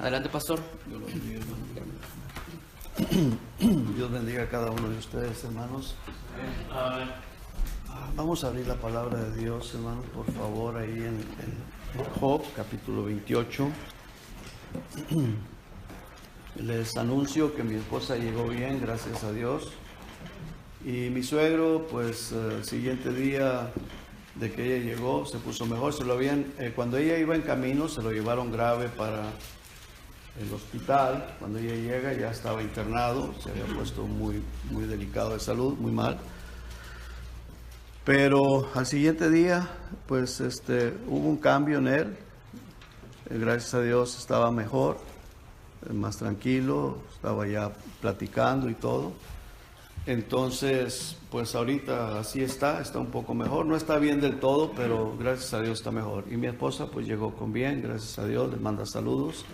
Adelante, pastor. Dios bendiga a cada uno de ustedes, hermanos. Vamos a abrir la palabra de Dios, hermanos, por favor, ahí en Job, capítulo 28. Les anuncio que mi esposa llegó bien, gracias a Dios. Y mi suegro, pues, el siguiente día de que ella llegó, se puso mejor. Cuando ella iba en camino, se lo llevaron grave para el hospital. Cuando ella llega, ya estaba internado, se había puesto muy delicado de salud, muy mal. Pero al siguiente día, pues, hubo un cambio en él. Gracias a Dios estaba mejor, más tranquilo, estaba ya platicando y todo. Entonces, pues ahorita así está un poco mejor, no está bien del todo, pero gracias a Dios está mejor. Y mi esposa pues llegó con bien, gracias a Dios, les manda saludos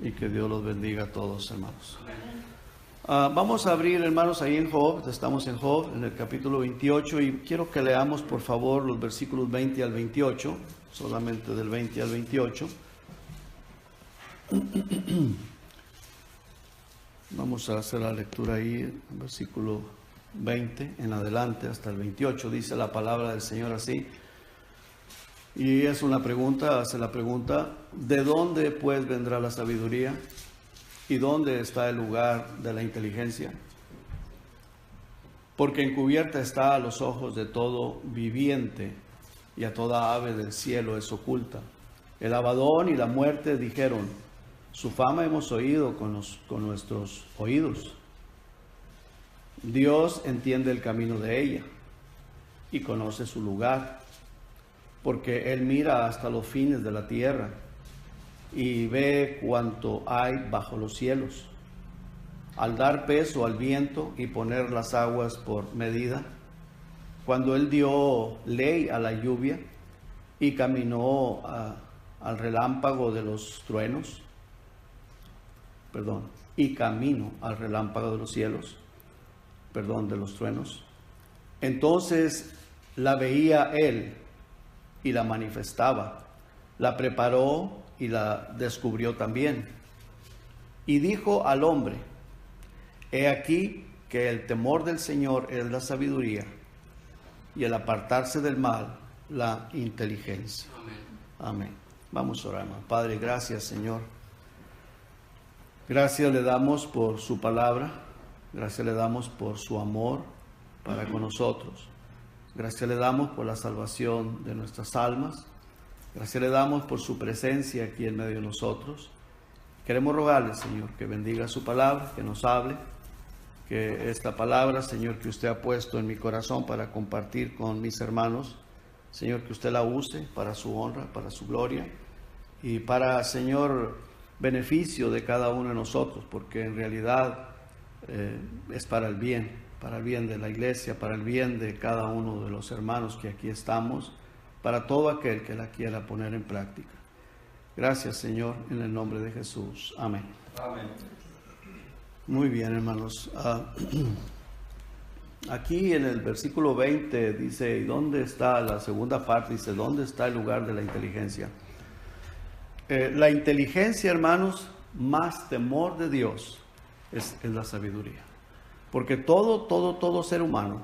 y que Dios los bendiga a todos, hermanos. Vamos a abrir, hermanos, ahí en Job, estamos en Job, en el capítulo 28, y quiero que leamos, por favor, los versículos 20 al 28, solamente del 20 al 28. Vamos a hacer la lectura ahí, versículo 20 en adelante hasta el 28, dice la palabra del Señor así. Y es una pregunta, hace la pregunta: ¿de dónde pues vendrá la sabiduría? ¿Y dónde está el lugar de la inteligencia? Porque encubierta está a los ojos de todo viviente, y a toda ave del cielo es oculta. El Abadón y la muerte dijeron: su fama hemos oído con nuestros oídos. Dios entiende el camino de ella y conoce su lugar, porque Él mira hasta los fines de la tierra y ve cuanto hay bajo los cielos. Al dar peso al viento y poner las aguas por medida, cuando Él dio ley a la lluvia y caminó al relámpago de los truenos, y camino al relámpago de los cielos, de los truenos. Entonces la veía Él y la manifestaba, la preparó y la descubrió también. Y dijo al hombre: he aquí que el temor del Señor es la sabiduría, y el apartarse del mal, la inteligencia. Amén. Amén. Vamos a orar, hermano. Padre, gracias, Señor. Gracias le damos por su palabra, gracias le damos por su amor para con nosotros, gracias le damos por la salvación de nuestras almas, gracias le damos por su presencia aquí en medio de nosotros. Queremos rogarle, Señor, que bendiga su palabra, que nos hable, que esta palabra, Señor, que usted ha puesto en mi corazón para compartir con mis hermanos, Señor, que usted la use para su honra, para su gloria y para, Señor, beneficio de cada uno de nosotros, porque en realidad es para el bien de la iglesia, para el bien de cada uno de los hermanos que aquí estamos, para todo aquel que la quiera poner en práctica. Gracias, Señor, en el nombre de Jesús. Amén. Amén. Muy bien, hermanos. Aquí en el versículo 20 dice, ¿y dónde está? La segunda parte dice, ¿dónde está el lugar de la inteligencia? La inteligencia, hermanos, más temor de Dios es la sabiduría. Porque todo ser humano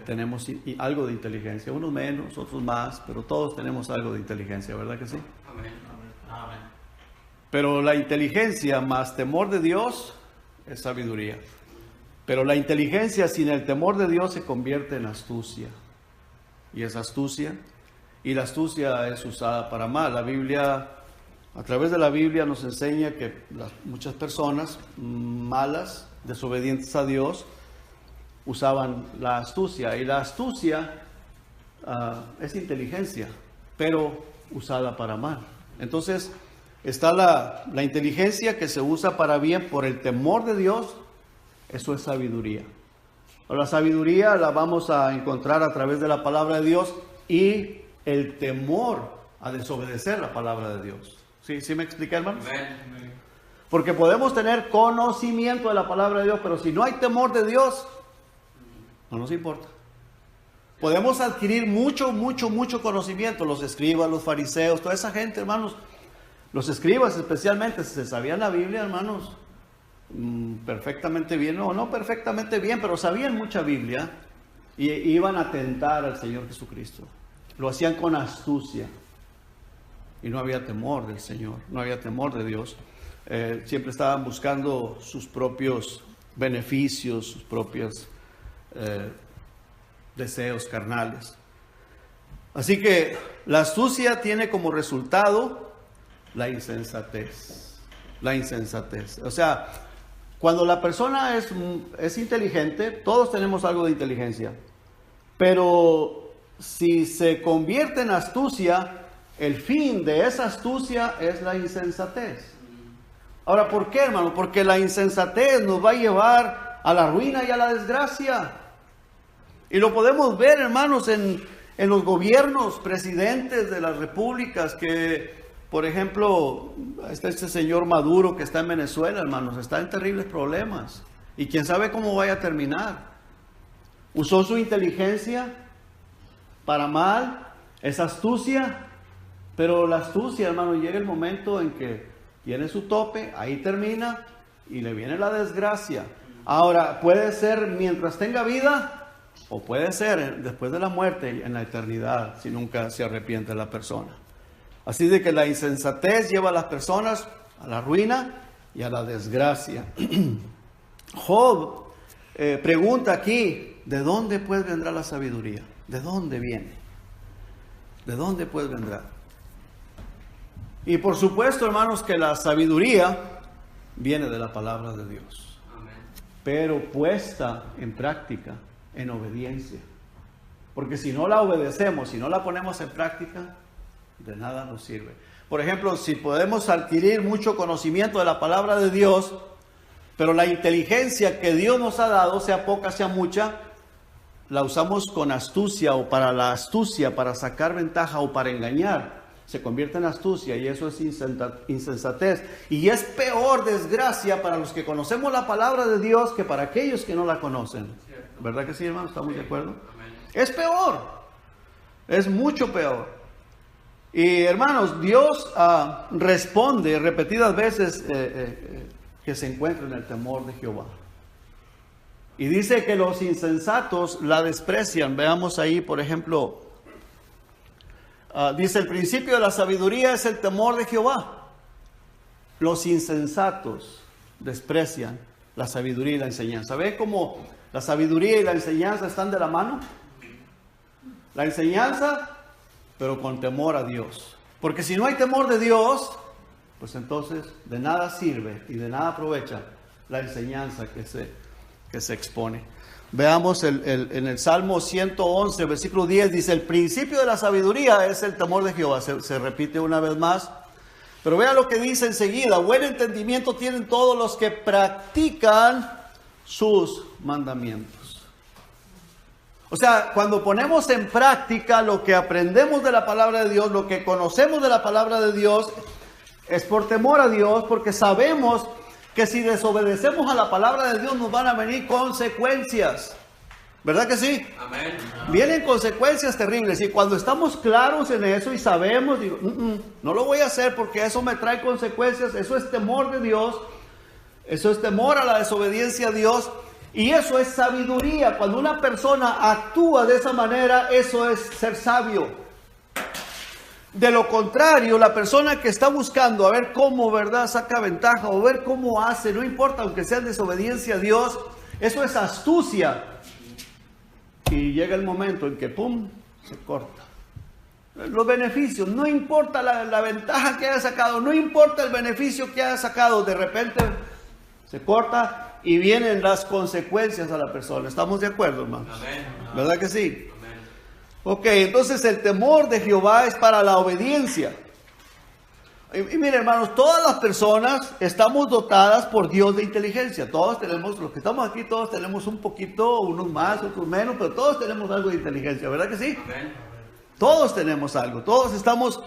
tenemos algo de inteligencia, unos menos, otros más, pero todos tenemos algo de inteligencia, ¿verdad que sí? Amén. Amén. Pero la inteligencia más temor de Dios es sabiduría. Pero la inteligencia sin el temor de Dios se convierte en astucia. Y es astucia. Y la astucia es usada para mal. La Biblia, a través de la Biblia nos enseña que muchas personas malas, desobedientes a Dios, usaban la astucia. Y la astucia es inteligencia, pero usada para mal. Entonces está la inteligencia que se usa para bien por el temor de Dios. Eso es sabiduría. La sabiduría la vamos a encontrar a través de la palabra de Dios y el temor a desobedecer la palabra de Dios. ¿Sí me expliqué, hermanos? Porque podemos tener conocimiento de la palabra de Dios, pero si no hay temor de Dios, no nos importa. Podemos adquirir mucho conocimiento, los escribas, los fariseos, toda esa gente, hermanos, Los escribas especialmente se sabían la Biblia, hermanos, perfectamente bien, o no perfectamente bien, pero sabían mucha Biblia y iban a tentar al Señor Jesucristo. Lo hacían con astucia y no había temor del Señor, no había temor de Dios. Siempre estaban buscando sus propios beneficios, sus propios deseos carnales. Así que la astucia tiene como resultado la insensatez. La insensatez. O sea, cuando la persona es inteligente, todos tenemos algo de inteligencia, pero si se convierte en astucia, el fin de esa astucia es la insensatez. Ahora, ¿por qué, hermano? Porque la insensatez nos va a llevar a la ruina y a la desgracia. Y lo podemos ver, hermanos, en los gobiernos, presidentes de las repúblicas que, por ejemplo, está este señor Maduro que está en Venezuela, hermanos, está en terribles problemas. Y quién sabe cómo vaya a terminar. Usó su inteligencia para mal, es astucia, pero la astucia, hermano, llega el momento en que tiene su tope, ahí termina y le viene la desgracia. Ahora, puede ser mientras tenga vida o puede ser después de la muerte en la eternidad, si nunca se arrepiente la persona. Así de que la insensatez lleva a las personas a la ruina y a la desgracia. Job pregunta aquí, ¿de dónde pues vendrá la sabiduría? ¿De dónde viene? ¿De dónde pues vendrá? Y por supuesto, hermanos, que la sabiduría viene de la palabra de Dios. Amén. Pero puesta en práctica, en obediencia. Porque si no la obedecemos, si no la ponemos en práctica, de nada nos sirve. Por ejemplo, si podemos adquirir mucho conocimiento de la palabra de Dios, pero la inteligencia que Dios nos ha dado, sea poca, sea mucha, la usamos con astucia o para la astucia, para sacar ventaja o para engañar, se convierte en astucia y eso es insensatez. Y es peor desgracia para los que conocemos la palabra de Dios que para aquellos que no la conocen. ¿Verdad que sí, hermano? ¿Estamos de acuerdo? Es peor, es mucho peor. Y hermanos, Dios responde repetidas veces que se encuentra en el temor de Jehová. Y dice que los insensatos la desprecian. Veamos ahí, por ejemplo, dice: el principio de la sabiduría es el temor de Jehová. Los insensatos desprecian la sabiduría y la enseñanza. ¿Ve cómo la sabiduría y la enseñanza están de la mano? La enseñanza, pero con temor a Dios. Porque si no hay temor de Dios, pues entonces de nada sirve y de nada aprovecha la enseñanza que se expone. Veamos en el Salmo 111, versículo 10, dice: el principio de la sabiduría es el temor de Jehová. Se repite una vez más. Pero vea lo que dice enseguida: buen entendimiento tienen todos los que practican sus mandamientos. O sea, cuando ponemos en práctica lo que aprendemos de la palabra de Dios, lo que conocemos de la palabra de Dios, es por temor a Dios, porque sabemos que si desobedecemos a la palabra de Dios nos van a venir consecuencias. ¿Verdad que sí? Amén. Vienen consecuencias terribles y cuando estamos claros en eso y sabemos, digo, no lo voy a hacer porque eso me trae consecuencias. Eso es temor de Dios, eso es temor a la desobediencia a Dios y eso es sabiduría. Cuando una persona actúa de esa manera, eso es ser sabio. De lo contrario, la persona que está buscando a ver cómo, ¿verdad?, saca ventaja o ver cómo hace, no importa, aunque sea en desobediencia a Dios, eso es astucia. Y llega el momento en que, ¡pum!, se corta. Los beneficios, no importa la ventaja que haya sacado, no importa el beneficio que haya sacado, de repente se corta y vienen las consecuencias a la persona. ¿Estamos de acuerdo, hermanos? Amén. ¿Verdad que sí? Ok, entonces el temor de Jehová es para la obediencia. Y miren, hermanos, todas las personas estamos dotadas por Dios de inteligencia. Todos tenemos, los que estamos aquí, todos tenemos un poquito, unos más, otros menos, pero todos tenemos algo de inteligencia, ¿verdad que sí? Amén. Todos tenemos algo, todos estamos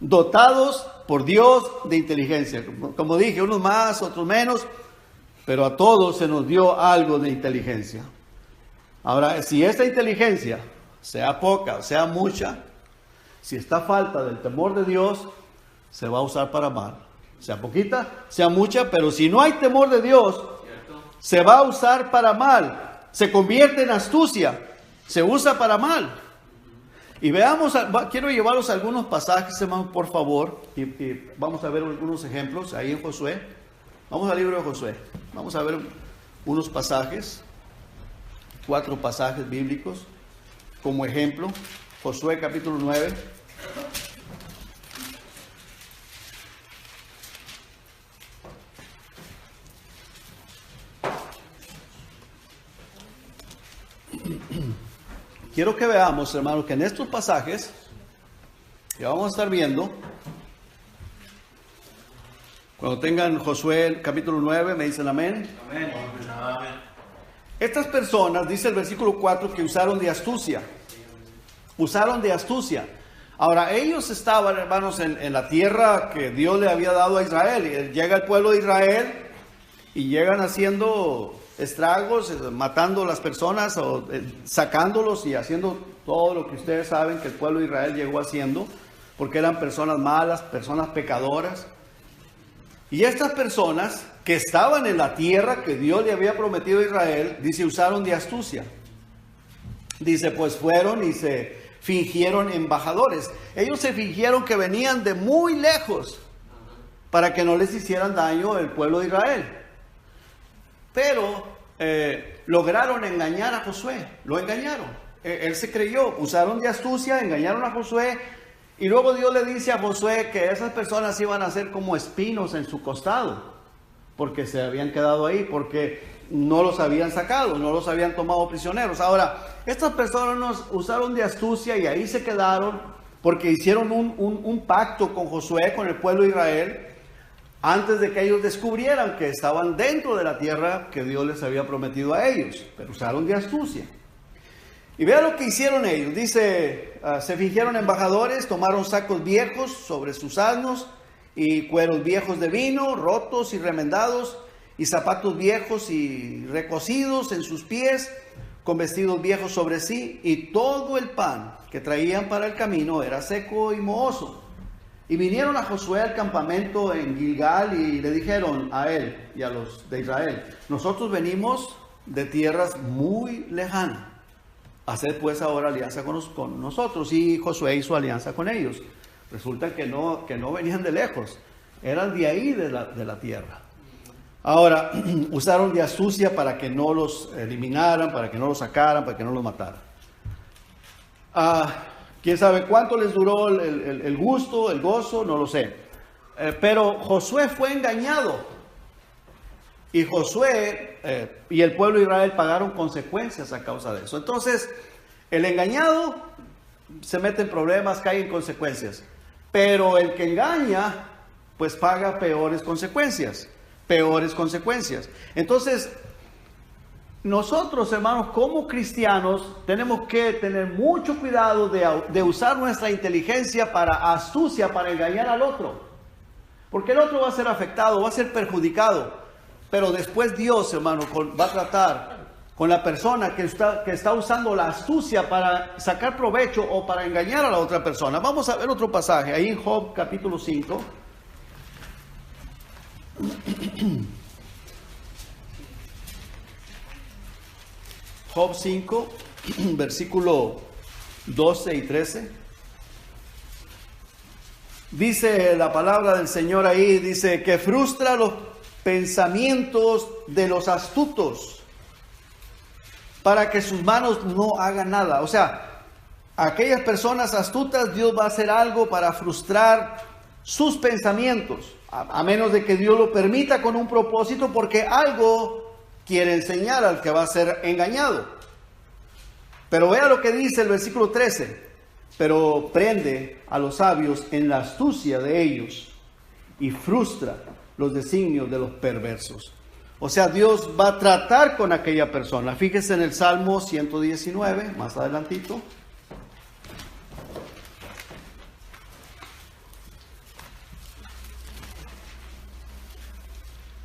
dotados por Dios de inteligencia. Como dije, unos más, otros menos, pero a todos se nos dio algo de inteligencia. Ahora, si esta inteligencia, sea poca o sea mucha, si está falta del temor de Dios, se va a usar para mal. Sea poquita, sea mucha, pero si no hay temor de Dios, se va a usar para mal. Se convierte en astucia, se usa para mal. Y veamos, quiero llevarlos a algunos pasajes, hermanos, por favor, y vamos a ver algunos ejemplos ahí en Josué. Vamos al libro de Josué, vamos a ver unos pasajes, 4 pasajes bíblicos como ejemplo. Josué capítulo 9. Quiero que veamos, hermanos, que en estos pasajes que vamos a estar viendo, cuando tengan Josué capítulo 9, me dicen amén. Amén. Estas personas, dice el versículo 4, que usaron de astucia. Usaron de astucia. Ahora, ellos estaban, hermanos, en la tierra que Dios le había dado a Israel. Y llega el pueblo de Israel y llegan haciendo estragos, matando a las personas, o sacándolos y haciendo todo lo que ustedes saben que el pueblo de Israel llegó haciendo, porque eran personas malas, personas pecadoras. Y estas personas que estaban en la tierra que Dios le había prometido a Israel, dice, usaron de astucia. Dice, pues fueron y se fingieron embajadores. Ellos se fingieron que venían de muy lejos para que no les hicieran daño el pueblo de Israel. Pero lograron engañar a Josué, lo engañaron. Él se creyó, usaron de astucia, engañaron a Josué. Y luego Dios le dice a Josué que esas personas iban a ser como espinos en su costado, porque se habían quedado ahí, porque no los habían sacado, no los habían tomado prisioneros. Ahora, estas personas usaron de astucia y ahí se quedaron, porque hicieron un pacto con Josué, con el pueblo de Israel, antes de que ellos descubrieran que estaban dentro de la tierra que Dios les había prometido a ellos, pero usaron de astucia. Y vea lo que hicieron ellos. Dice, se fingieron embajadores, tomaron sacos viejos sobre sus asnos y cueros viejos de vino, rotos y remendados, y zapatos viejos y recocidos en sus pies, con vestidos viejos sobre sí, y todo el pan que traían para el camino era seco y mohoso. Y vinieron a Josué al campamento en Gilgal y le dijeron a él y a los de Israel, nosotros venimos de tierras muy lejanas. Hacer pues ahora alianza con nosotros. Y Josué hizo alianza con ellos. Resulta que no venían de lejos, eran de ahí de la tierra. Ahora, usaron de astucia para que no los eliminaran, para que no los sacaran, para que no los mataran. ¿Quién sabe cuánto les duró el gusto, el gozo? No lo sé. Pero Josué fue engañado. Y Josué y el pueblo de Israel pagaron consecuencias a causa de eso. Entonces, el engañado se mete en problemas, cae en consecuencias. Pero el que engaña, pues paga peores consecuencias. Peores consecuencias. Entonces, nosotros, hermanos, como cristianos, tenemos que tener mucho cuidado de usar nuestra inteligencia para astucia, para engañar al otro. Porque el otro va a ser afectado, va a ser perjudicado. Pero después Dios, hermano, va a tratar con la persona que está usando la astucia para sacar provecho o para engañar a la otra persona. Vamos a ver otro pasaje, ahí en Job capítulo 5. Job 5, versículo 12 y 13. Dice la palabra del Señor ahí, dice que frustra los pensamientos de los astutos para que sus manos no hagan nada. O sea, aquellas personas astutas, Dios va a hacer algo para frustrar sus pensamientos, a menos de que Dios lo permita con un propósito, porque algo quiere enseñar al que va a ser engañado. Pero vea lo que dice el versículo 13. Pero prende a los sabios en la astucia de ellos y frustra los designios de los perversos. O sea, Dios va a tratar con aquella persona. Fíjese en el Salmo 119, más adelantito.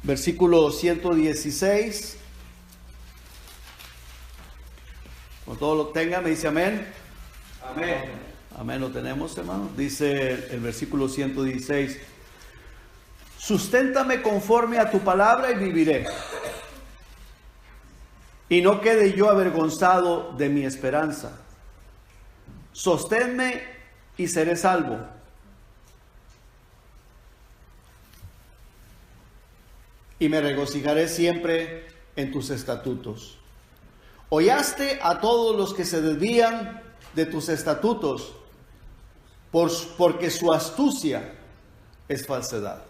Versículo 116. Cuando todo lo tenga, me dice amén. Amén. Amén, lo tenemos, hermano. Dice el versículo 116: susténtame conforme a tu palabra y viviré, y no quede yo avergonzado de mi esperanza. Sosténme y seré salvo. Y me regocijaré siempre en tus estatutos. Hollaste a todos los que se desvían de tus estatutos, porque su astucia es falsedad.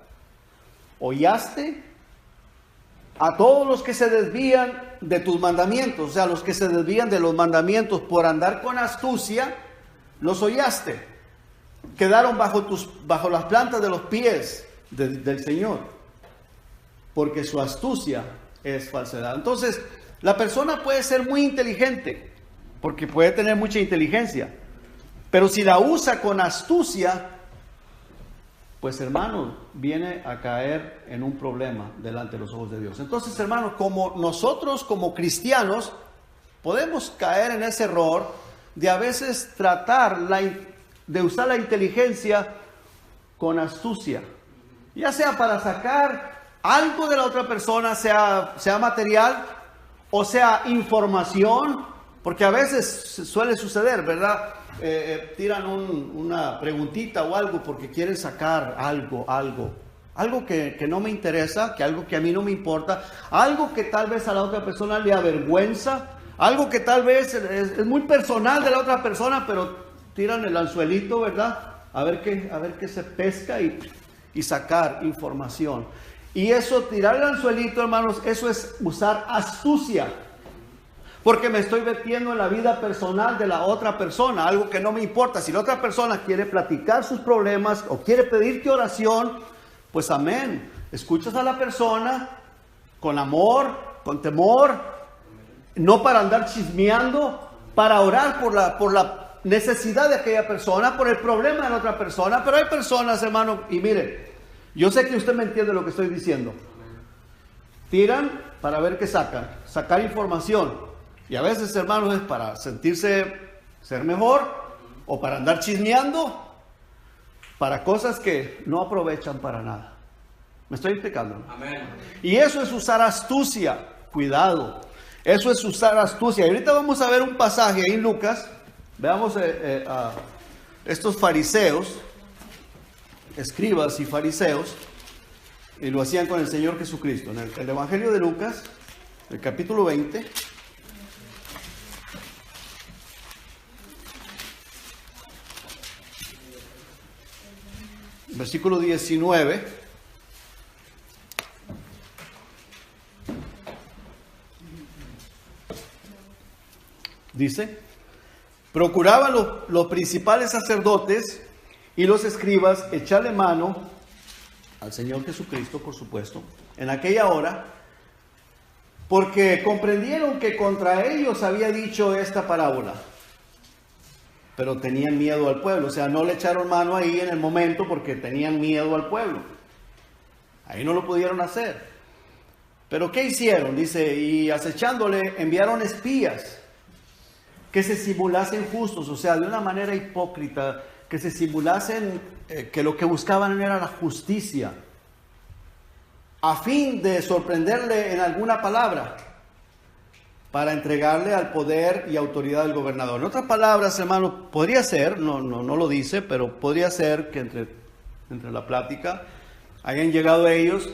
Hollaste a todos los que se desvían de tus mandamientos, o sea, los que se desvían de los mandamientos por andar con astucia, los hollaste. Quedaron bajo las plantas de los pies del Señor, porque su astucia es falsedad. Entonces, la persona puede ser muy inteligente, porque puede tener mucha inteligencia, pero si la usa con astucia, pues hermanos, viene a caer en un problema delante de los ojos de Dios. Entonces, hermanos, como nosotros como cristianos podemos caer en ese error de a veces tratar de usar la inteligencia con astucia, ya sea para sacar algo de la otra persona, sea material o sea información, porque a veces suele suceder, ¿verdad? Tiran una preguntita o algo porque quieren sacar algo que no me interesa, que algo que a mí no me importa, algo que tal vez a la otra persona le avergüenza, algo que tal vez es muy personal de la otra persona, pero tiran el anzuelito, ¿verdad? A ver qué se pesca y sacar información. Y eso, tirar el anzuelito, hermanos, eso es usar astucia. Porque me estoy metiendo en la vida personal de la otra persona, algo que no me importa. Si la otra persona quiere platicar sus problemas o quiere pedirte oración, pues amén. Escuchas a la persona con amor, con temor, no para andar chismeando, para orar por la necesidad de aquella persona, por el problema de la otra persona. Pero hay personas, hermano, y mire, yo sé que usted me entiende lo que estoy diciendo. Tiran para ver qué sacar información. Y a veces, hermanos, es para sentirse ser mejor o para andar chismeando, para cosas que no aprovechan para nada. ¿Me estoy explicando? Amén. Y eso es usar astucia. Cuidado. Eso es usar astucia. Y ahorita vamos a ver un pasaje ahí en Lucas. Veamos a estos fariseos, escribas y fariseos, y lo hacían con el Señor Jesucristo. En el Evangelio de Lucas, el capítulo 20. Versículo 19, dice: procuraban los principales sacerdotes y los escribas echarle mano al Señor Jesucristo, por supuesto, en aquella hora, porque comprendieron que contra ellos había dicho esta parábola. Pero tenían miedo al pueblo, o sea, no le echaron mano ahí en el momento porque tenían miedo al pueblo. Ahí no lo pudieron hacer. Pero ¿qué hicieron? Dice, y acechándole enviaron espías que se simulasen justos, o sea, de una manera hipócrita, que se simulasen que lo que buscaban era la justicia, a fin de sorprenderle en alguna palabra, para entregarle al poder y autoridad del gobernador. En otras palabras, hermano, podría ser, no lo dice, pero podría ser que entre la plática hayan llegado ellos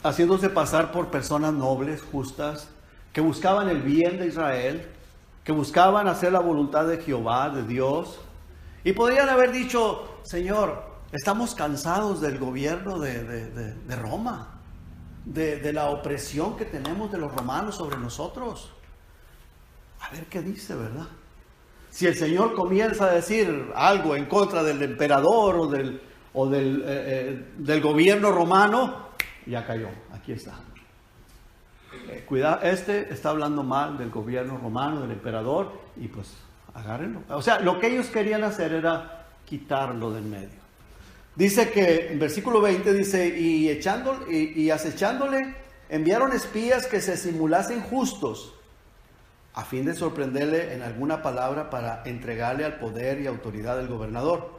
haciéndose pasar por personas nobles, justas, que buscaban el bien de Israel, que buscaban hacer la voluntad de Jehová, de Dios, y podrían haber dicho: Señor, estamos cansados del gobierno de Roma, de la opresión que tenemos de los romanos sobre nosotros. A ver qué dice, ¿verdad? Si el Señor comienza a decir algo en contra del emperador o del gobierno romano, ya cayó, aquí está. Cuidado, está hablando mal del gobierno romano, del emperador, y pues agárrenlo. O sea, lo que ellos querían hacer era quitarlo del medio. Dice que en versículo 20 dice: y acechándole enviaron espías que se simulasen justos, a fin de sorprenderle en alguna palabra para entregarle al poder y autoridad del gobernador.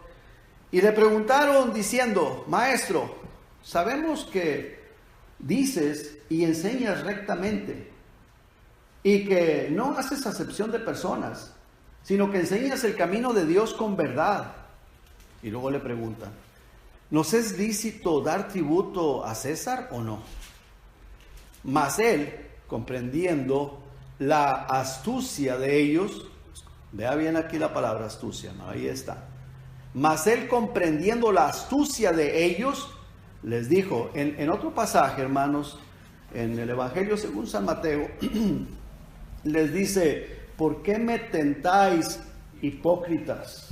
Y le preguntaron diciendo: Maestro, sabemos que dices y enseñas rectamente, y que no haces acepción de personas, sino que enseñas el camino de Dios con verdad. Y luego le preguntan: ¿nos es lícito dar tributo a César o no? Mas él, comprendiendo la astucia de ellos, vea bien aquí la palabra astucia, ¿no? Ahí está. Mas él, comprendiendo la astucia de ellos, les dijo, en otro pasaje, hermanos, en el Evangelio según San Mateo, les dice: ¿por qué me tentáis, hipócritas?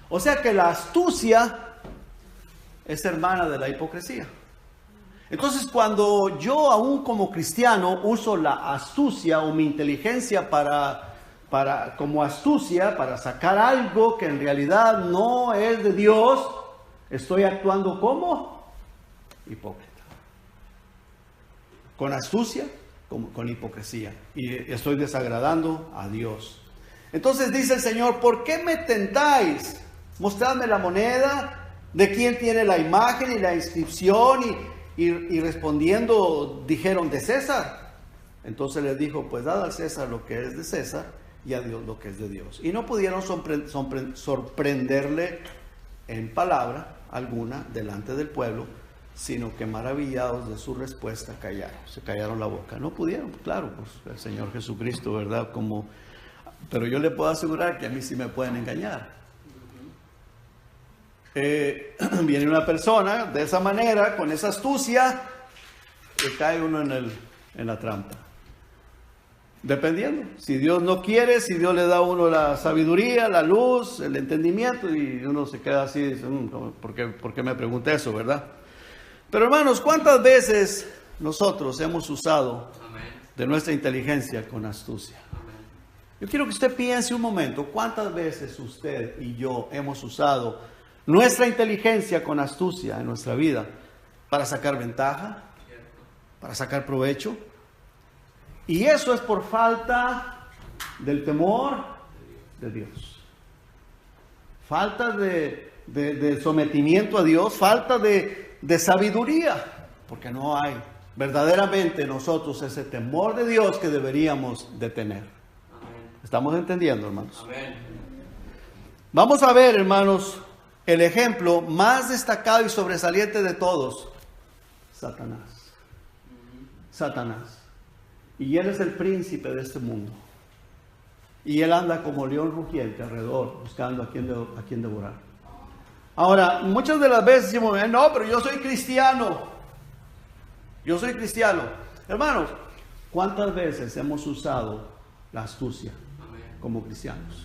O sea que la astucia es hermana de la hipocresía. Entonces, cuando yo, aún como cristiano, uso la astucia o mi inteligencia como astucia para sacar algo que en realidad no es de Dios, estoy actuando como hipócrita. Con astucia, con hipocresía. Y estoy desagradando a Dios. Entonces dice el Señor: ¿por qué me tentáis? Mostradme la moneda, de quién tiene la imagen y la inscripción. Y respondiendo dijeron: de César. Entonces les dijo: pues dad a César lo que es de César y a Dios lo que es de Dios. Y no pudieron sorprenderle en palabra alguna delante del pueblo, sino que maravillados de su respuesta se callaron la boca. No pudieron, claro, pues el Señor Jesucristo, ¿verdad? Pero yo le puedo asegurar que a mí sí me pueden engañar. Viene una persona de esa manera, con esa astucia, y cae uno en la trampa. Dependiendo, si Dios no quiere, si Dios le da a uno la sabiduría, la luz, el entendimiento, y uno se queda así, dice: ¿por qué me pregunta eso, verdad? Pero hermanos, ¿cuántas veces nosotros hemos usado de nuestra inteligencia con astucia? Yo quiero que usted piense un momento: ¿cuántas veces usted y yo hemos usado nuestra inteligencia con astucia en nuestra vida para sacar ventaja, para sacar provecho? Y eso es por falta del temor de Dios, falta de sometimiento a Dios, falta de sabiduría, porque no hay verdaderamente en nosotros ese temor de Dios que deberíamos de tener. ¿Estamos entendiendo, hermanos? Amén. Vamos a ver, hermanos, el ejemplo más destacado y sobresaliente de todos: Satanás. Satanás. Y él es el príncipe de este mundo. Y él anda como león rugiente alrededor, buscando a quien devorar. Ahora, muchas de las veces decimos: no, pero yo soy cristiano. Yo soy cristiano. Hermanos, ¿cuántas veces hemos usado la astucia como cristianos?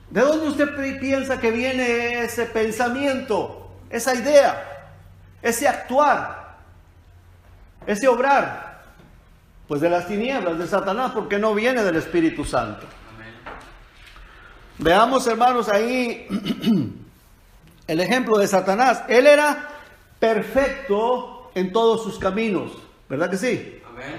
¿De dónde usted piensa que viene ese pensamiento, esa idea, ese actuar, ese obrar? Pues de las tinieblas, de Satanás, porque no viene del Espíritu Santo. Amén. Veamos, hermanos, ahí el ejemplo de Satanás. Él era perfecto en todos sus caminos, ¿verdad que sí?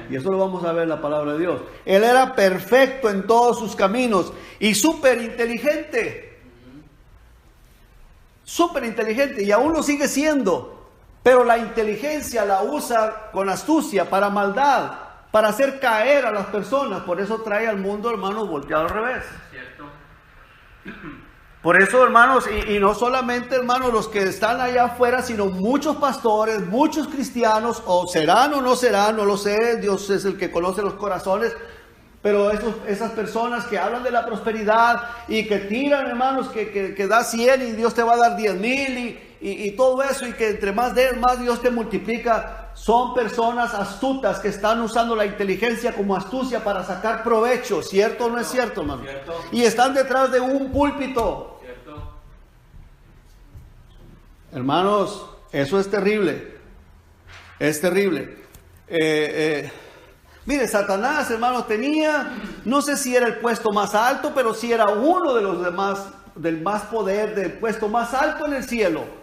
Y eso lo vamos a ver en la palabra de Dios. Él era perfecto en todos sus caminos y súper inteligente. Súper inteligente, y aún lo sigue siendo. Pero la inteligencia la usa con astucia, para maldad, para hacer caer a las personas. Por eso trae al mundo, hermanos, volteado al revés. ¿Cierto? Por eso, hermanos, y no solamente, hermanos, los que están allá afuera, sino muchos pastores, muchos cristianos, o serán o no serán, no lo sé, Dios es el que conoce los corazones, pero esas personas que hablan de la prosperidad y que tiran, hermanos, que da 100 y Dios te va a dar 10,000 y todo eso, y que entre más des, más Dios te multiplica. Son personas astutas que están usando la inteligencia como astucia para sacar provecho. ¿Cierto o no es cierto, hermano? ¿Cierto? Y están detrás de un púlpito. ¿Cierto? Hermanos, eso es terrible. Es terrible. Mire, Satanás, hermanos, tenía, no sé si era el puesto más alto, pero sí era uno de los demás, del más poder, del puesto más alto en el cielo.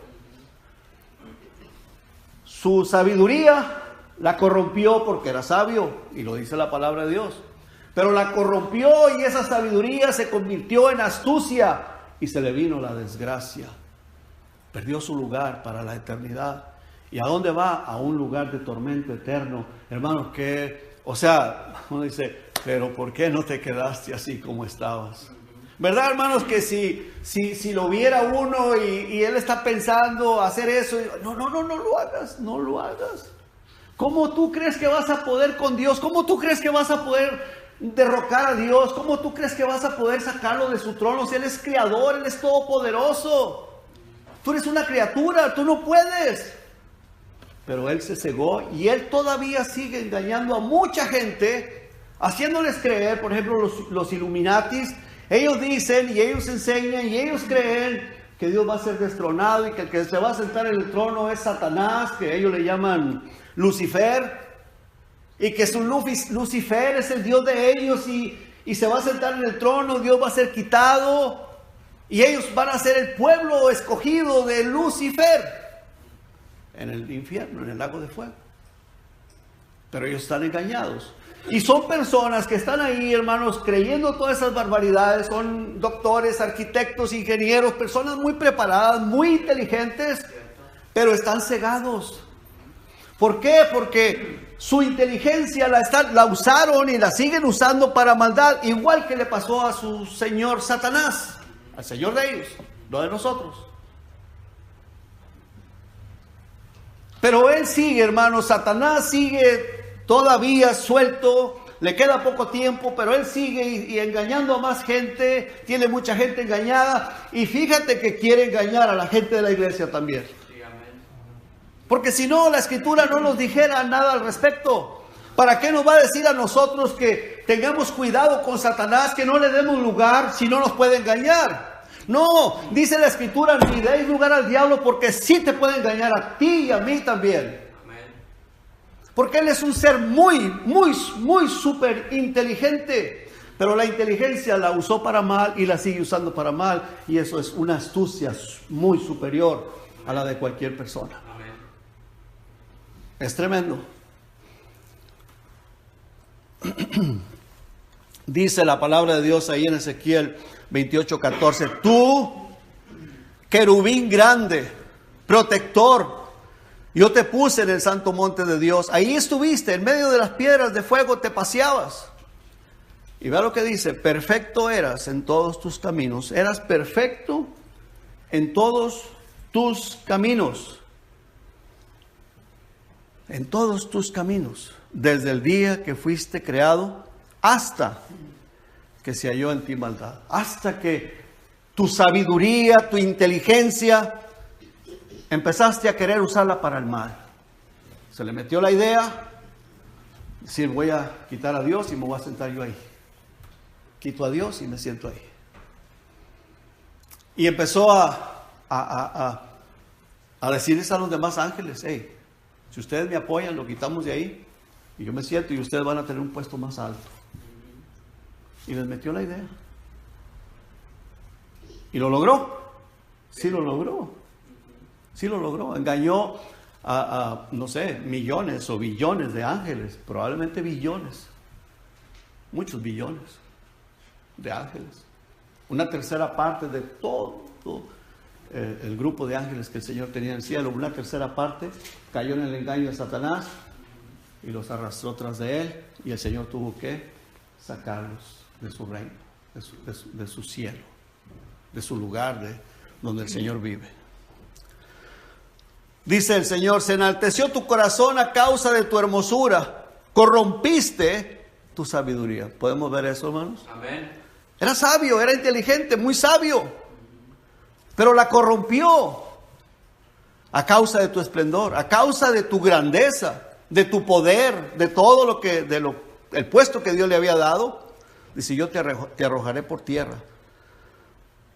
Su sabiduría La corrompió porque era sabio, y lo dice la palabra de Dios. Pero la corrompió y esa sabiduría se convirtió en astucia y se le vino la desgracia. Perdió su lugar para la eternidad. ¿Y a dónde va? A un lugar de tormento eterno. Hermanos, uno dice, pero ¿por qué no te quedaste así como estabas? ¿Verdad, hermanos? Que si lo viera uno y él está pensando hacer eso, no lo hagas, no lo hagas. ¿Cómo tú crees que vas a poder con Dios? ¿Cómo tú crees que vas a poder derrocar a Dios? ¿Cómo tú crees que vas a poder sacarlo de su trono? Si Él es creador, Él es todopoderoso. Tú eres una criatura, tú no puedes. Pero Él se cegó y Él todavía sigue engañando a mucha gente, haciéndoles creer, por ejemplo, los Illuminatis. Ellos dicen y ellos enseñan y ellos creen que Dios va a ser destronado y que el que se va a sentar en el trono es Satanás, que ellos le llaman Lucifer, y que Lucifer es el Dios de ellos y se va a sentar en el trono, Dios va a ser quitado y ellos van a ser el pueblo escogido de Lucifer en el infierno, en el lago de fuego. Pero ellos están engañados. Y son personas que están ahí, hermanos, creyendo todas esas barbaridades. Son doctores, arquitectos, ingenieros, personas muy preparadas, muy inteligentes, pero están cegados. ¿Por qué? Porque su inteligencia la usaron y la siguen usando para maldad, igual que le pasó a su señor Satanás, al señor de ellos, no de nosotros. Pero él sigue, hermanos, Satanás sigue todavía suelto, le queda poco tiempo, pero él sigue y engañando a más gente, tiene mucha gente engañada, y fíjate que quiere engañar a la gente de la iglesia también. Porque si no, la Escritura no nos dijera nada al respecto. ¿Para qué nos va a decir a nosotros que tengamos cuidado con Satanás, que no le demos lugar si no nos puede engañar? No, dice la Escritura, ni deis lugar al diablo, porque sí te puede engañar a ti y a mí también. Porque él es un ser muy súper inteligente. Pero la inteligencia la usó para mal y la sigue usando para mal. Y eso es una astucia muy superior a la de cualquier persona. Es tremendo. Dice la palabra de Dios ahí en Ezequiel 28:14. Tú, querubín grande, protector, yo te puse en el santo monte de Dios. Ahí estuviste, en medio de las piedras de fuego te paseabas. Y vea lo que dice, perfecto eras en todos tus caminos. Eras perfecto en todos tus caminos. En todos tus caminos, desde el día que fuiste creado hasta que se halló en ti maldad, hasta que tu sabiduría, tu inteligencia, empezaste a querer usarla para el mal. Se le metió la idea, decir, voy a quitar a Dios y me voy a sentar yo ahí. Quito a Dios y me siento ahí. Y empezó a decirles a los demás ángeles, hey, si ustedes me apoyan, lo quitamos de ahí y yo me siento y ustedes van a tener un puesto más alto. Y les metió la idea. Y lo logró. Sí lo logró. Sí lo logró. Engañó a no sé, millones o billones de ángeles. Probablemente billones. Muchos billones de ángeles. Una tercera parte de todo el grupo de ángeles que el Señor tenía en el cielo, una tercera parte cayó en el engaño de Satanás y los arrastró tras de él, y el Señor tuvo que sacarlos de su reino, de su cielo, de su lugar donde el Señor vive. Dice el Señor, se enalteció tu corazón a causa de tu hermosura, corrompiste tu sabiduría. ¿Podemos ver eso, hermanos? Amén. Era sabio, era inteligente, muy sabio, pero la corrompió a causa de tu esplendor, a causa de tu grandeza, de tu poder, de todo el puesto que Dios le había dado. Dice, yo te arrojaré por tierra,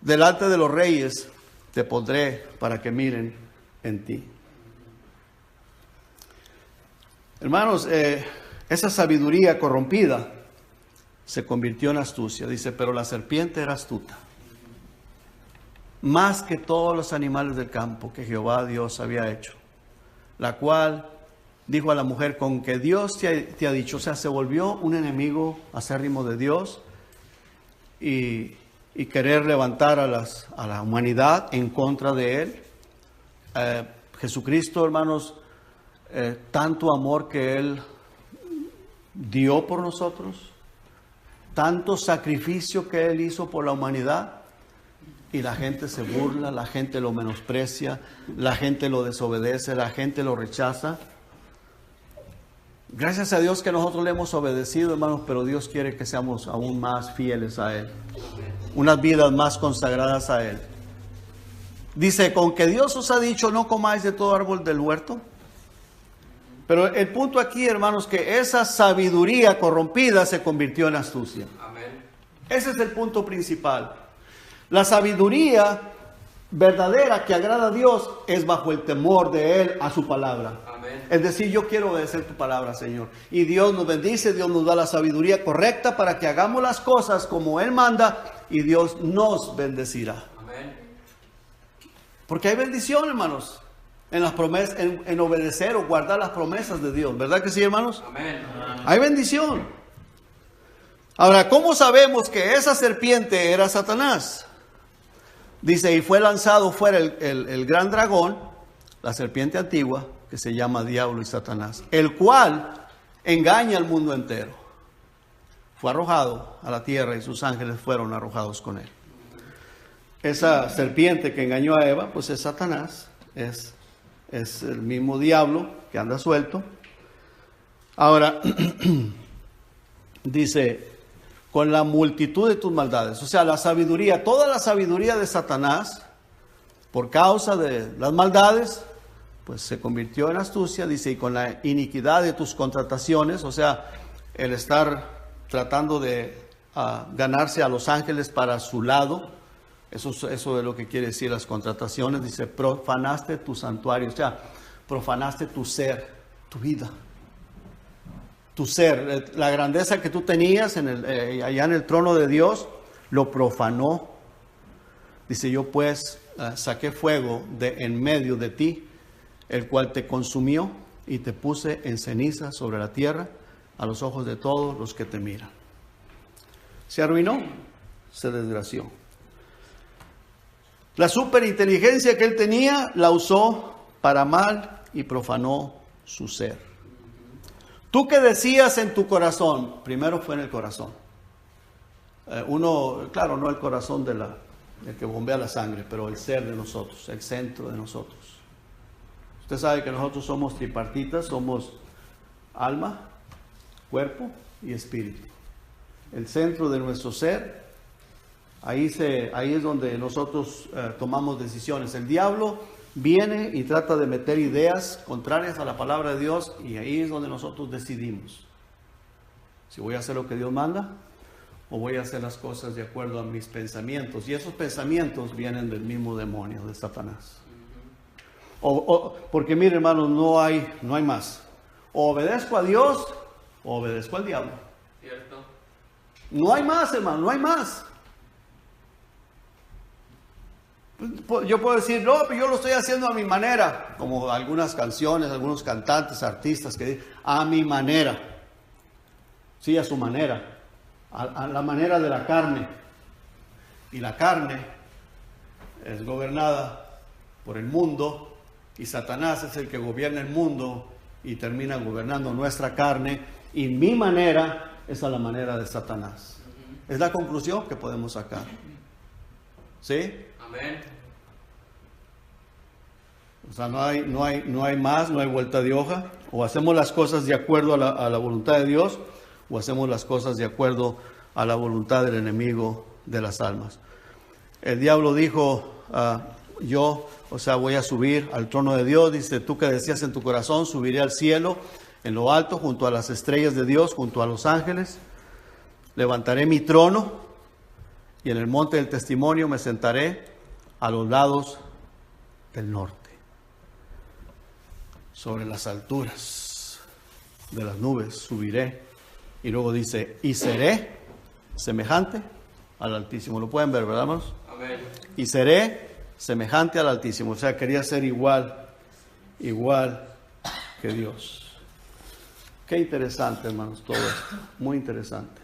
delante de los reyes te pondré para que miren en ti. Hermanos, esa sabiduría corrompida se convirtió en astucia. Dice, pero la serpiente era astuta, más que todos los animales del campo que Jehová Dios había hecho, la cual dijo a la mujer, con que Dios te ha dicho, o sea, se volvió un enemigo acérrimo de Dios y querer levantar a la humanidad en contra de Él. Jesucristo, hermanos, tanto amor que Él dio por nosotros, tanto sacrificio que Él hizo por la humanidad, y la gente se burla, la gente lo menosprecia, la gente lo desobedece, la gente lo rechaza. Gracias a Dios que nosotros le hemos obedecido, hermanos, pero Dios quiere que seamos aún más fieles a Él, unas vidas más consagradas a Él. Dice, con que Dios os ha dicho, no comáis de todo árbol del huerto. Pero el punto aquí, hermanos, que esa sabiduría corrompida se convirtió en astucia. Amén. Ese es el punto principal. La sabiduría verdadera que agrada a Dios es bajo el temor de Él a su palabra. Amén. Es decir, yo quiero obedecer tu palabra, Señor. Y Dios nos bendice, Dios nos da la sabiduría correcta para que hagamos las cosas como Él manda, y Dios nos bendecirá. Amén. Porque hay bendición, hermanos, en las promesas, en obedecer o guardar las promesas de Dios. ¿Verdad que sí, hermanos? Amén. Hay bendición. Ahora, ¿cómo sabemos que esa serpiente era Satanás? Dice, y fue lanzado fuera el gran dragón, la serpiente antigua, que se llama Diablo y Satanás, el cual engaña al mundo entero. Fue arrojado a la tierra y sus ángeles fueron arrojados con él. Esa serpiente que engañó a Eva, pues es Satanás, es el mismo diablo que anda suelto. Ahora, dice, con la multitud de tus maldades, o sea, la sabiduría, toda la sabiduría de Satanás, por causa de las maldades, pues se convirtió en astucia, dice, y con la iniquidad de tus contrataciones, o sea, el estar tratando de ganarse a los ángeles para su lado, eso es lo que quiere decir las contrataciones, dice, profanaste tu santuario, o sea, profanaste tu ser, tu vida. Tu ser, la grandeza que tú tenías allá en el trono de Dios, lo profanó. Dice, yo pues saqué fuego en medio de ti, el cual te consumió y te puse en ceniza sobre la tierra a los ojos de todos los que te miran. Se arruinó, se desgració. La superinteligencia que él tenía la usó para mal y profanó su ser. Tú que decías en tu corazón, primero fue en el corazón. Claro, no el corazón del que bombea la sangre, pero el ser de nosotros, el centro de nosotros. Usted sabe que nosotros somos tripartitas, somos alma, cuerpo y espíritu. El centro de nuestro ser, ahí es donde nosotros tomamos decisiones. El diablo viene y trata de meter ideas contrarias a la palabra de Dios, y ahí es donde nosotros decidimos si voy a hacer lo que Dios manda o voy a hacer las cosas de acuerdo a mis pensamientos. Y esos pensamientos vienen del mismo demonio, de Satanás. Porque mire, hermanos, no hay más. O obedezco a Dios o obedezco al diablo. ¿Cierto? No hay más, hermano, no hay más. Yo puedo decir, no, pero yo lo estoy haciendo a mi manera, como algunas canciones, algunos cantantes, artistas que dicen, a mi manera. Sí, a su manera, a la manera de la carne. Y la carne es gobernada por el mundo, y Satanás es el que gobierna el mundo y termina gobernando nuestra carne, y mi manera es a la manera de Satanás. Es la conclusión que podemos sacar. ¿Sí? Amén. O sea, no hay más, no hay vuelta de hoja. O hacemos las cosas de acuerdo a la voluntad de Dios, o hacemos las cosas de acuerdo a la voluntad del enemigo de las almas. El diablo dijo, voy a subir al trono de Dios. Dice, tú que decías en tu corazón, subiré al cielo, en lo alto, junto a las estrellas de Dios, junto a los ángeles. Levantaré mi trono, y en el monte del testimonio me sentaré a los lados del norte, sobre las alturas de las nubes subiré. Y luego dice, y seré semejante al Altísimo. Lo pueden ver, ¿verdad, hermanos? Amén. Y seré semejante al Altísimo. O sea, quería ser igual que Dios. Qué interesante, hermanos, todo esto. Muy interesante.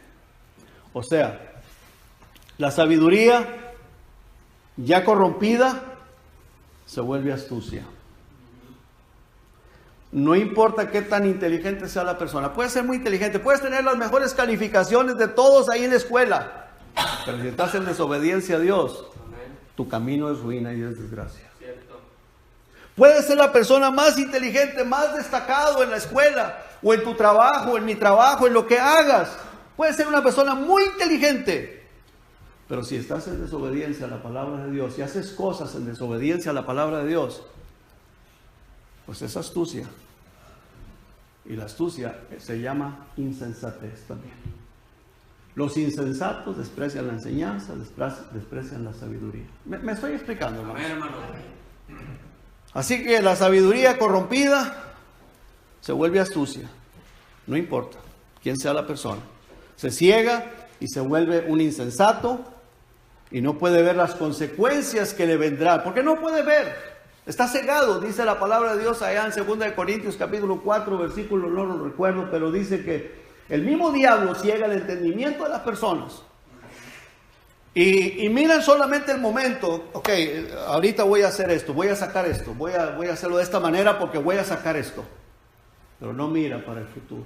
O sea, la sabiduría ya corrompida se vuelve astucia. No importa qué tan inteligente sea la persona. Puedes ser muy inteligente, puedes tener las mejores calificaciones de todos ahí en la escuela. Pero si estás en desobediencia a Dios, tu camino es ruina y es desgracia. Puedes ser la persona más inteligente, más destacado en la escuela, o en tu trabajo, en mi trabajo, en lo que hagas. Puedes ser una persona muy inteligente. Pero si estás en desobediencia a la palabra de Dios y haces cosas en desobediencia a la palabra de Dios, pues es astucia. Y la astucia se llama insensatez también. Los insensatos desprecian la enseñanza, desprecian la sabiduría. ¿Me estoy explicando, hermano? Así que la sabiduría corrompida se vuelve astucia. No importa quién sea la persona. Se ciega y se vuelve un insensato y no puede ver las consecuencias que le vendrán. Porque no puede ver. Está cegado, dice la palabra de Dios allá en 2 Corintios capítulo 4, versículo, no lo recuerdo, pero dice que el mismo diablo ciega el entendimiento de las personas. Y miran solamente el momento. Ok, ahorita voy a hacer esto, voy a sacar esto, voy a hacerlo de esta manera porque voy a sacar esto. Pero no mira para el futuro.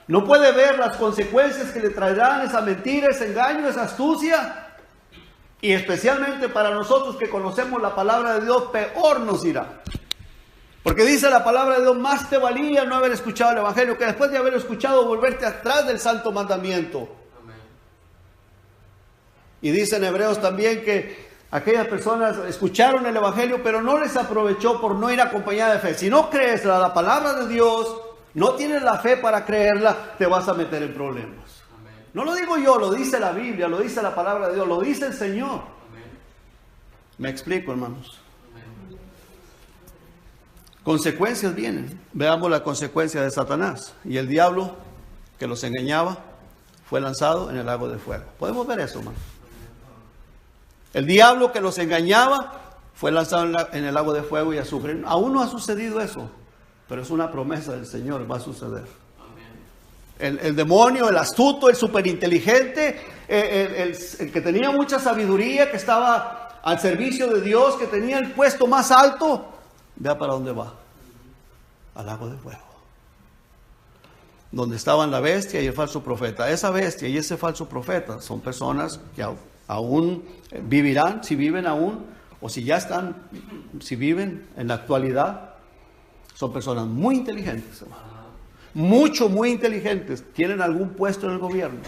No puede ver las consecuencias que le traerán esa mentira, ese engaño, esa astucia. Y especialmente para nosotros que conocemos la palabra de Dios, peor nos irá. Porque dice la palabra de Dios, más te valía no haber escuchado el Evangelio que después de haber escuchado volverte atrás del santo mandamiento. Amén. Y dice en Hebreos también que aquellas personas escucharon el Evangelio, pero no les aprovechó por no ir acompañada de fe. Si no crees la palabra de Dios, no tienes la fe para creerla, te vas a meter en problemas. Amén. No lo digo yo, lo dice la Biblia, lo dice la palabra de Dios, lo dice el Señor. Amén. Me explico, hermanos. Amén. Consecuencias vienen. Veamos la consecuencia de Satanás. Y el diablo que los engañaba fue lanzado en el lago de fuego. ¿Podemos ver eso, hermano? El diablo que los engañaba fue lanzado en el lago de fuego y azufre. Aún no ha sucedido eso, pero es una promesa del Señor, va a suceder. El demonio, el astuto, el superinteligente, el que tenía mucha sabiduría, que estaba al servicio de Dios, que tenía el puesto más alto, vea para dónde va. Al lago de fuego. Donde estaban la bestia y el falso profeta. Esa bestia y ese falso profeta son personas que aún vivirán, si viven aún, o si ya están, si viven en la actualidad. Son personas muy inteligentes, hermano. Muy inteligentes. Tienen algún puesto en el gobierno.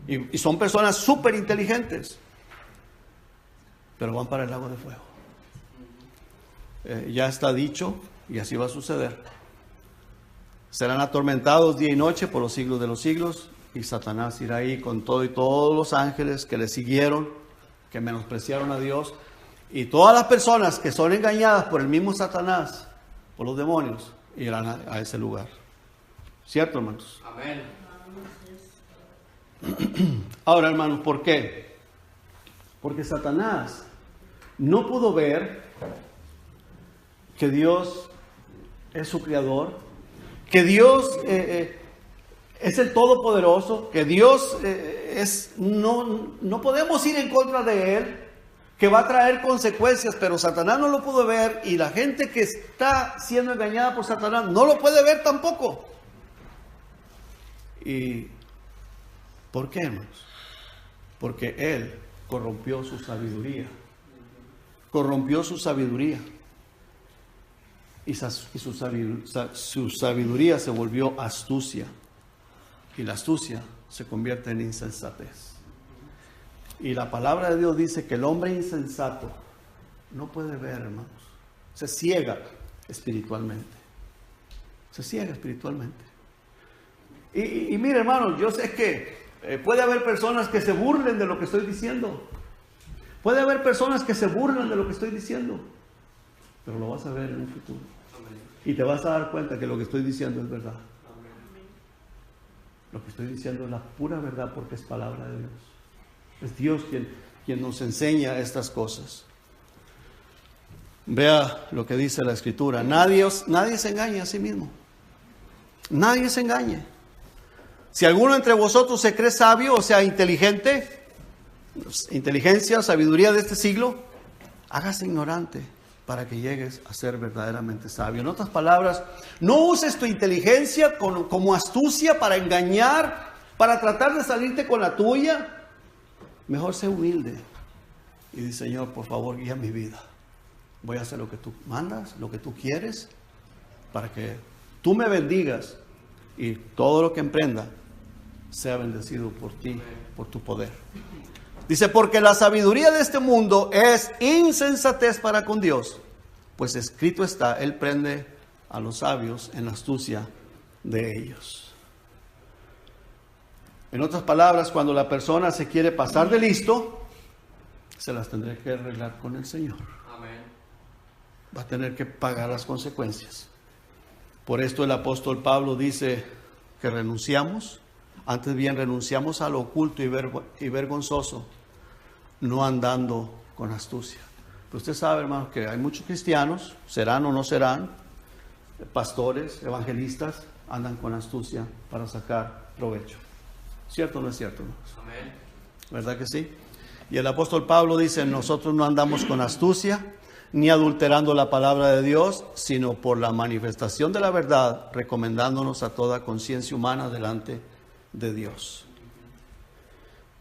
Y son personas súper inteligentes. Pero van para el lago de fuego. Ya está dicho y así va a suceder. Serán atormentados día y noche por los siglos de los siglos. Y Satanás irá ahí con todo y todos los ángeles que le siguieron, que menospreciaron a Dios. Y todas las personas que son engañadas por el mismo Satanás, por los demonios, irán a ese lugar. ¿Cierto, hermanos? Amén. Ahora, hermanos, ¿por qué? Porque Satanás no pudo ver que Dios es su creador, que Dios es el Todopoderoso, que Dios no podemos ir en contra de Él, que va a traer consecuencias, pero Satanás no lo pudo ver y la gente que está siendo engañada por Satanás no lo puede ver tampoco. ¿Y por qué, hermanos? Porque él corrompió su sabiduría. Corrompió su sabiduría. Y su sabiduría se volvió astucia. Y la astucia se convierte en insensatez. Y la palabra de Dios dice que el hombre insensato no puede ver, hermanos. Se ciega espiritualmente. Se ciega espiritualmente. Y mire, hermanos, yo sé que puede haber personas que se burlen de lo que estoy diciendo. Puede haber personas que se burlen de lo que estoy diciendo. Pero lo vas a ver en un futuro. Y te vas a dar cuenta que lo que estoy diciendo es verdad. Lo que estoy diciendo es la pura verdad porque es palabra de Dios. Es Dios quien nos enseña estas cosas. Vea lo que dice la Escritura. Nadie se engaña a sí mismo. Nadie se engañe. Si alguno entre vosotros se cree sabio, o sea, inteligente, inteligencia, sabiduría de este siglo, hágase ignorante para que llegues a ser verdaderamente sabio. En otras palabras, no uses tu inteligencia como astucia para engañar, para tratar de salirte con la tuya. Mejor sé humilde y di: Señor, por favor, guía mi vida. Voy a hacer lo que tú mandas, lo que tú quieres, para que tú me bendigas y todo lo que emprenda sea bendecido por ti, por tu poder. Dice: porque la sabiduría de este mundo es insensatez para con Dios, pues escrito está: Él prende a los sabios en la astucia de ellos. En otras palabras, cuando la persona se quiere pasar de listo, se las tendrá que arreglar con el Señor. Amén. Va a tener que pagar las consecuencias. Por esto el apóstol Pablo dice que renunciamos, antes bien renunciamos a lo oculto y vergonzoso, no andando con astucia. Pero usted sabe, hermano, que hay muchos cristianos, serán o no serán, pastores, evangelistas, andan con astucia para sacar provecho. ¿Cierto o no es cierto, hermanos? Amén. ¿Verdad que sí? Y el apóstol Pablo dice: nosotros no andamos con astucia, ni adulterando la palabra de Dios, sino por la manifestación de la verdad, recomendándonos a toda conciencia humana delante de Dios.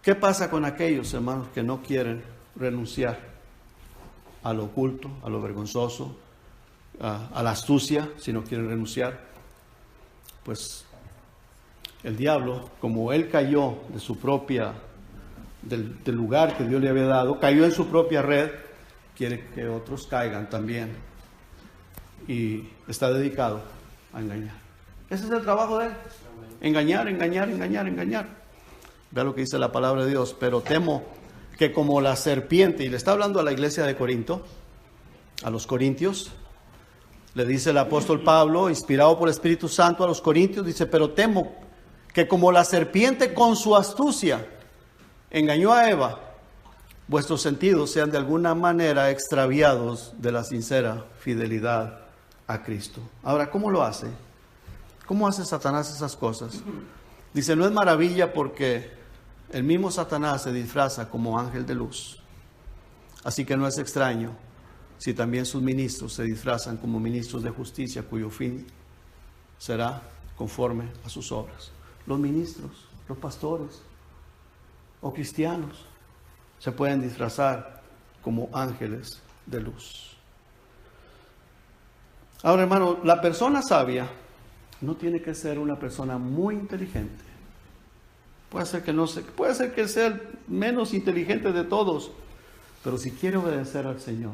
¿Qué pasa con aquellos, hermanos, que no quieren renunciar a lo oculto, a lo vergonzoso, a la astucia, si no quieren renunciar? Pues el diablo, como él cayó de su propia, del lugar que Dios le había dado, cayó en su propia red, quiere que otros caigan también. Y está dedicado a engañar. Ese es el trabajo de él. Engañar, engañar, engañar, engañar. Vea lo que dice la palabra de Dios. Pero temo que como la serpiente, y le está hablando a la iglesia de Corinto, a los corintios, le dice el apóstol Pablo, inspirado por el Espíritu Santo a los corintios, dice: pero temo que como la serpiente con su astucia engañó a Eva, vuestros sentidos sean de alguna manera extraviados de la sincera fidelidad a Cristo. Ahora, ¿cómo lo hace? ¿Cómo hace Satanás esas cosas? Dice: no es maravilla porque el mismo Satanás se disfraza como ángel de luz. Así que no es extraño si también sus ministros se disfrazan como ministros de justicia, cuyo fin será conforme a sus obras. Los ministros, los pastores o cristianos se pueden disfrazar como ángeles de luz. Ahora, hermano, la persona sabia no tiene que ser una persona muy inteligente. Puede ser que sea el menos inteligente de todos, pero si quiere obedecer al Señor,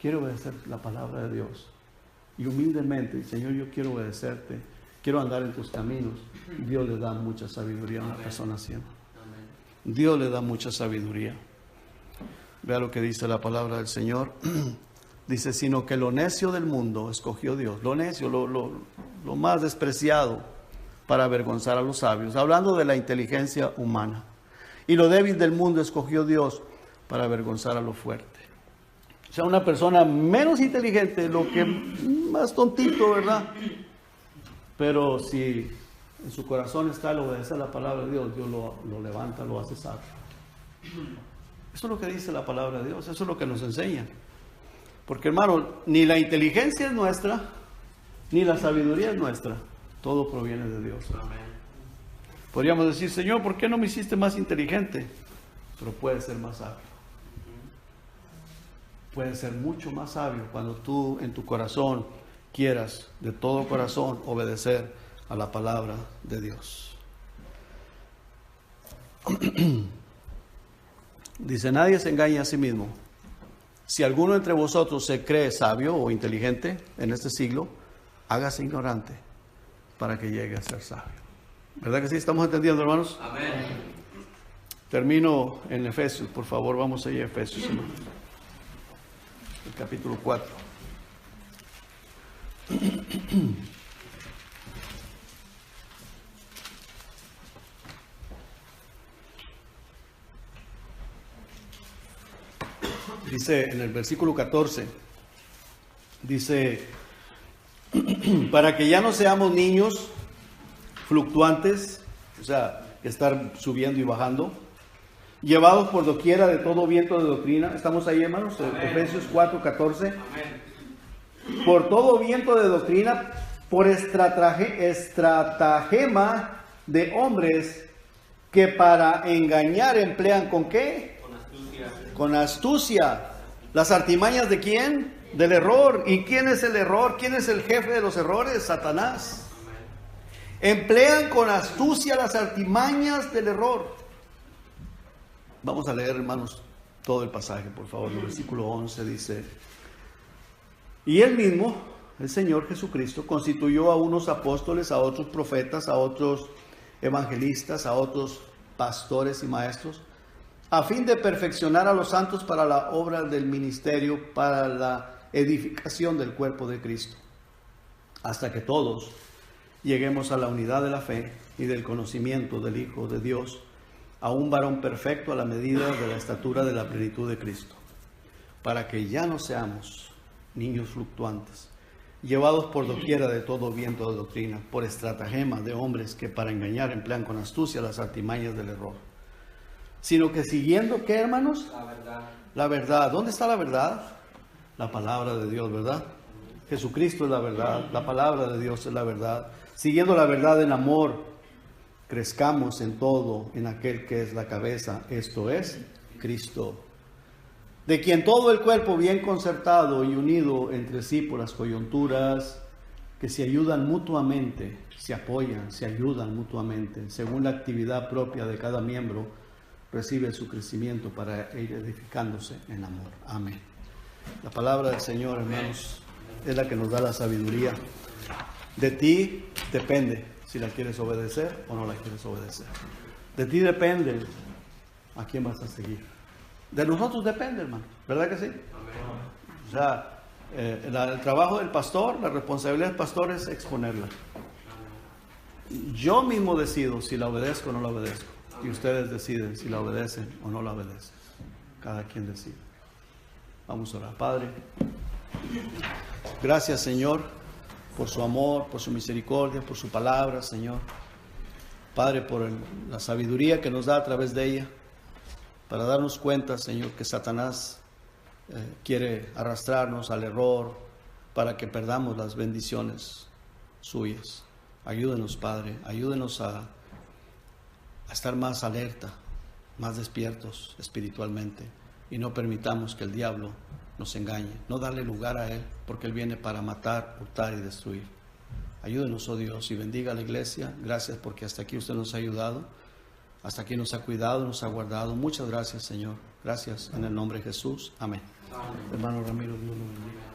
quiere obedecer la palabra de Dios, y humildemente: Señor, yo quiero obedecerte, quiero andar en tus caminos, Dios le da mucha sabiduría a una persona así. Dios le da mucha sabiduría. Vea lo que dice la palabra del Señor. Dice: sino que lo necio del mundo escogió Dios. Lo necio, lo más despreciado, para avergonzar a los sabios. Hablando de la inteligencia humana. Y lo débil del mundo escogió Dios para avergonzar a lo fuerte. O sea, una persona menos inteligente, lo que más tontito, ¿verdad? Pero si en su corazón está el obedecer la palabra de Dios, Dios lo levanta, lo hace sabio. Eso es lo que dice la palabra de Dios, eso es lo que nos enseña. Porque, hermano, ni la inteligencia es nuestra, ni la sabiduría es nuestra. Todo proviene de Dios. Amén. Podríamos decir: Señor, ¿por qué no me hiciste más inteligente? Pero puedes ser más sabio. Puedes ser mucho más sabio cuando tú en tu corazón quieras de todo corazón obedecer a la palabra de Dios. Dice: nadie se engaña a sí mismo. Si alguno entre vosotros se cree sabio o inteligente en este siglo, hágase ignorante para que llegue a ser sabio. ¿Verdad que sí? ¿Estamos entendiendo, hermanos? Amén. Termino en Efesios, por favor, vamos allá a Efesios, hermanos. El capítulo 4. Dice en el versículo 14, dice: para que ya no seamos niños fluctuantes, o sea, estar subiendo y bajando, llevados por doquiera de todo viento de doctrina. ¿Estamos ahí, hermanos? Efesios 4:14. Por todo viento de doctrina, por estratagema de hombres que para engañar emplean ¿con qué? Con astucia. Con astucia. ¿Las artimañas de quién? Del error. ¿Y quién es el error? ¿Quién es el jefe de los errores? Satanás. Emplean con astucia las artimañas del error. Vamos a leer, hermanos, todo el pasaje, por favor. El versículo 11 dice: y él mismo, el Señor Jesucristo, constituyó a unos apóstoles, a otros profetas, a otros evangelistas, a otros pastores y maestros, a fin de perfeccionar a los santos para la obra del ministerio, para la edificación del cuerpo de Cristo, hasta que todos lleguemos a la unidad de la fe y del conocimiento del Hijo de Dios, a un varón perfecto a la medida de la estatura de la plenitud de Cristo, para que ya no seamos niños fluctuantes, llevados por doquiera de todo viento de doctrina, por estratagema de hombres que para engañar emplean con astucia las artimañas del error, sino que siguiendo, ¿qué, hermanos? La verdad. La verdad. ¿Dónde está la verdad? La palabra de Dios, ¿verdad? Jesucristo es la verdad, la palabra de Dios es la verdad. Siguiendo la verdad en amor, crezcamos en todo en aquel que es la cabeza, esto es Cristo, de quien todo el cuerpo bien concertado y unido entre sí por las coyunturas, que se ayudan mutuamente, se apoyan, se ayudan mutuamente, según la actividad propia de cada miembro, recibe su crecimiento para ir edificándose en amor. Amén. La palabra del Señor, hermanos, es la que nos da la sabiduría. De ti depende si la quieres obedecer o no la quieres obedecer. De ti depende a quién vas a seguir. De nosotros depende, hermano. ¿Verdad que sí? O sea, el trabajo del pastor, la responsabilidad del pastor es exponerla. Yo mismo decido si la obedezco o no la obedezco. Y ustedes deciden si la obedecen o no la obedecen. Cada quien decide. Vamos a orar. Padre, gracias, Señor, por su amor, por su misericordia, por su palabra, Señor. Padre, por la sabiduría que nos da a través de ella, para darnos cuenta, Señor, que Satanás quiere arrastrarnos al error, para que perdamos las bendiciones suyas. Ayúdenos, Padre, ayúdenos a estar más alerta, más despiertos espiritualmente, y no permitamos que el diablo nos engañe, no darle lugar a él, porque él viene para matar, hurtar y destruir. Ayúdenos, oh Dios, y bendiga a la iglesia. Gracias porque hasta aquí usted nos ha ayudado, hasta aquí nos ha cuidado, nos ha guardado. Muchas gracias, Señor. Gracias en el nombre de Jesús. Amén. Hermano Ramiro, Dios lo bendiga.